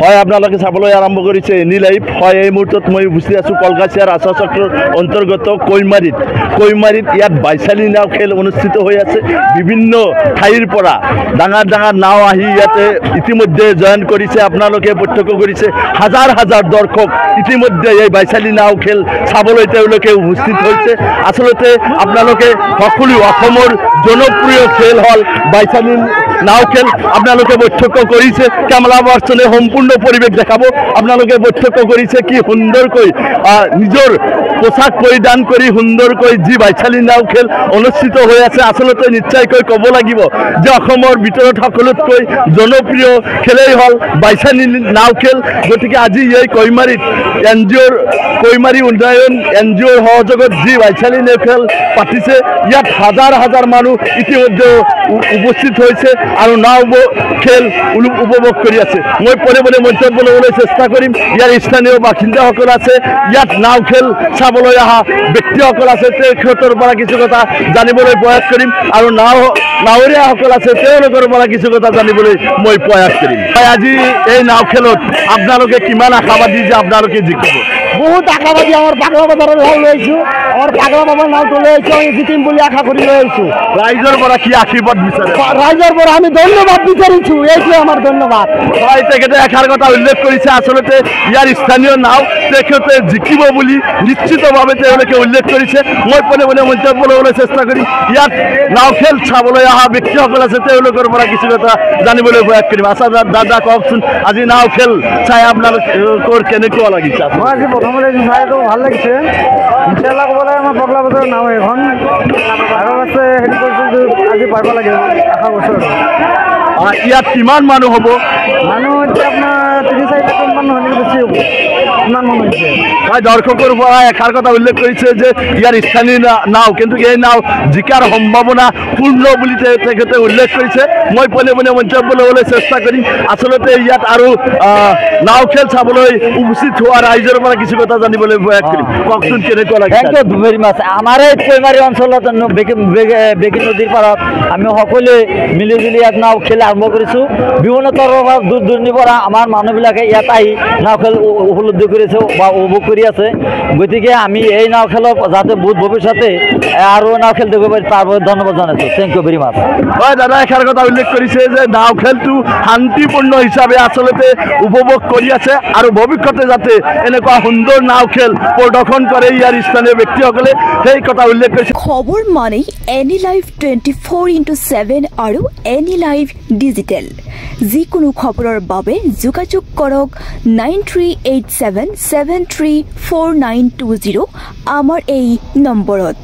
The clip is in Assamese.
হয় আপোনালোকে চাবলৈ আৰম্ভ কৰিছে এনি লাইভ। হয় এই মুহূৰ্তত মই উপস্থিত আছোঁ কলকাছিয়াৰ আচাৰ চক্ৰৰ অন্তৰ্গত কৈমাৰীত ইয়াত বাইচালি নাও খেল অনুষ্ঠিত হৈ আছে। বিভিন্ন ঠাইৰ পৰা ডাঙৰ ডাঙৰ নাও আহি ইয়াতে ইতিমধ্যে জয়েন কৰিছে। আপোনালোকে প্ৰত্যক্ষ কৰিছে হাজাৰ হাজাৰ দৰ্শক ইতিমধ্যে এই বাইচালি নাও খেল চাবলৈ তেওঁলোকে উপস্থিত হৈছে। আচলতে আপোনালোকে সকলো অসমৰ জনপ্ৰিয় খেল হ'ল বাইচালি নাও খেল। আপোনালোকে প্ৰত্যক্ষ কৰিছে কেমেৰা পাৰ্চনে সম্পূৰ্ণ পৰিৱেশ দেখাব। আপোনালোকে প্ৰত্যক্ষ কৰিছে কি সুন্দৰকৈ নিজৰ পোচাক পৰিধান কৰি সুন্দৰকৈ যি বাইচালি নাও খেল অনুষ্ঠিত হৈ আছে। আচলতে নিশ্চয়কৈ ক'ব লাগিব যে অসমৰ ভিতৰত সকলোতকৈ জনপ্ৰিয় খেলেই হ'ল বাইচালি নাও খেল। গতিকে আজি এই কৈমাৰীত কৈমাৰী উন্নয়ন NGOৰ সহযোগত যি বাইচালি নাও খেল পাতিছে, ইয়াত হাজাৰ হাজাৰ মানুহ ইতিমধ্যে উপস্থিত হৈছে আৰু নাও খেল উপভোগ কৰি আছে। মই পৰে পৰে মন্তব্য ল'বলৈ চেষ্টা কৰিম। ইয়াৰ স্থানীয় বাসিন্দাসকল আছে, ইয়াত নাও খেল চাবলৈ অহা ব্যক্তিসকল আছে, তেখেতৰ পৰা কিছু কথা জানিবলৈ প্ৰয়াস কৰিম আৰু নাৱৰীয়াসকল আছে, তেওঁলোকৰ পৰা কিছু কথা জানিবলৈ মই প্ৰয়াস কৰিম। আজি এই নাও খেলত আপোনালোকে কিমান আশাবাদী যে আপোনালোকে জিকিব? বহুত আশাবাদী। আমার পাগলা বাজারের নাও লৈছো, আমার পাগলা বাবার নাওটো লৈছো, আমি জিকিম বলে আশা কৰি লৈছো। ৰাইজৰ পৰা কি আশীৰ্বাদ বিচাৰে? ৰাইজৰ পৰা আমি ধন্যবাদ বিচাৰিছো, এইটোৱে আমাৰ ধন্যবাদ। হয়, তেখেতে এষাৰ কথা উল্লেখ কৰিছে, আচলতে ইয়াৰ স্থানীয় নাও তেখেতে জিকিব বুলি নিশ্চিতভাৱে তেওঁলোকে উল্লেখ কৰিছে। মই পৰে পৰে মন্তব্য ল'বলৈ চেষ্টা কৰিম। ইয়াত নাও খেল চাবলৈ অহা ব্যক্তিসকল আছে, তেওঁলোকৰ পৰা কিছু কথা জানিবলৈ প্ৰয়াস কৰিম। আচ্ছা দাদা কওকচোন, আজি নাও খেল চাই আপোনালোকৰ কেনেকুৱা লাগিছে? আজি প্ৰথমতে চাইতো ভাল লাগিছে। ইনশাআল্লাহ ক'বলৈ আমাৰ পাগলা বাজাৰৰ নাও এখন আৰু আছে, হেৰি কৰিছোঁ আজি পাৰিব লাগে আশা কৰিছোঁ। ইয়াত কিমান মানুহ হ'ব? মানুহ এতিয়া আপোনাৰ ৩-৪ লাখ মানুহ হ'লে বেছি হ'ব। কিমান মানুহ হৈছে? হয়, দৰ্শকৰ পৰা এষাৰ কথা উল্লেখ কৰিছে যে ইয়াৰ স্থানীয় নাও, কিন্তু এই নাও জিকাৰ সম্ভাৱনা পূৰ্ণ বুলি তেখেতে উল্লেখ কৰিছে। মই পনে পনে মন্তব্য ল'বলৈ চেষ্টা কৰিম। আচলতে ইয়াত আৰু নাও খেল চাবলৈ উপস্থিত হোৱা ৰাইজৰ পৰা কিছু কথা জানিবলৈ প্ৰয়াস কৰিম। কওকচোন কেনেকুৱা লাগে? আমাৰ এই কৈমাৰী অঞ্চলত বেকী নদীৰ পাৰত আমি সকলোৱে মিলিজুলি ইয়াত নাও খেল আৰম্ভ কৰিছোঁ। বিভিন্ন তৰফৰ দূৰ দূৰণিৰ পৰা আমাৰ মানুহবিলাকে ইয়াত আহি নাও খেল উপলব্ধি কৰিছে বা উপভোগ কৰি আছে। গতিকে আমি এই নাও খেলক যাতে বহুত ভৱিষ্যতে আৰু নাও খেল দেখিব পাৰি তাৰ বাবে ধন্যবাদ জনাইছোঁ। থেংক ইউ ভেৰি মাছ। হয়, দাদা এষাৰ কথা উল্লেখ কৰিছে যে নাও খেলটো শান্তিপূৰ্ণ হিচাপে আচলতে উপভোগ কৰি আছে আৰু ভৱিষ্যতে যাতে এনেকুৱা সুন্দৰ নাও খেল প্ৰদৰ্শন কৰে ইয়াৰ স্থানীয় ব্যক্তিসকলে, সেই কথা উল্লেখ কৰিছে। খবৰ মানেই এনি লাইভ 24x7 আৰু এনি লাইভ ডিজিটেল। যিকোনো খবৰৰ বাবে যোগাযোগ কৰক 9387734920 আমাৰ এই নম্বৰত।